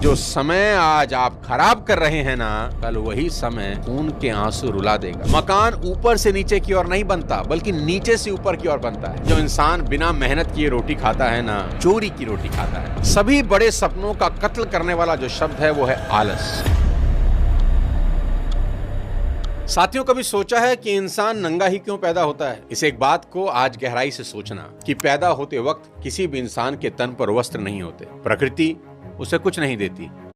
जो समय आज आप खराब कर रहे हैं ना, कल वही समय खून के आंसू रुला देगा। मकान ऊपर से नीचे की ओर नहीं बनता, बल्कि नीचे से ऊपर की ओर बनता है। जो इंसान बिना मेहनत किए रोटी खाता है ना, चोरी की रोटी खाता है। सभी बड़े सपनों का कत्ल करने वाला जो शब्द है वो है आलस। साथियों, कभी सोचा है कि इंसान नंगा ही क्यों पैदा होता है? इस एक बात को आज गहराई से सोचना कि पैदा होते वक्त किसी भी इंसान के तन पर वस्त्र नहीं होते। प्रकृति उसे कुछ नहीं देती,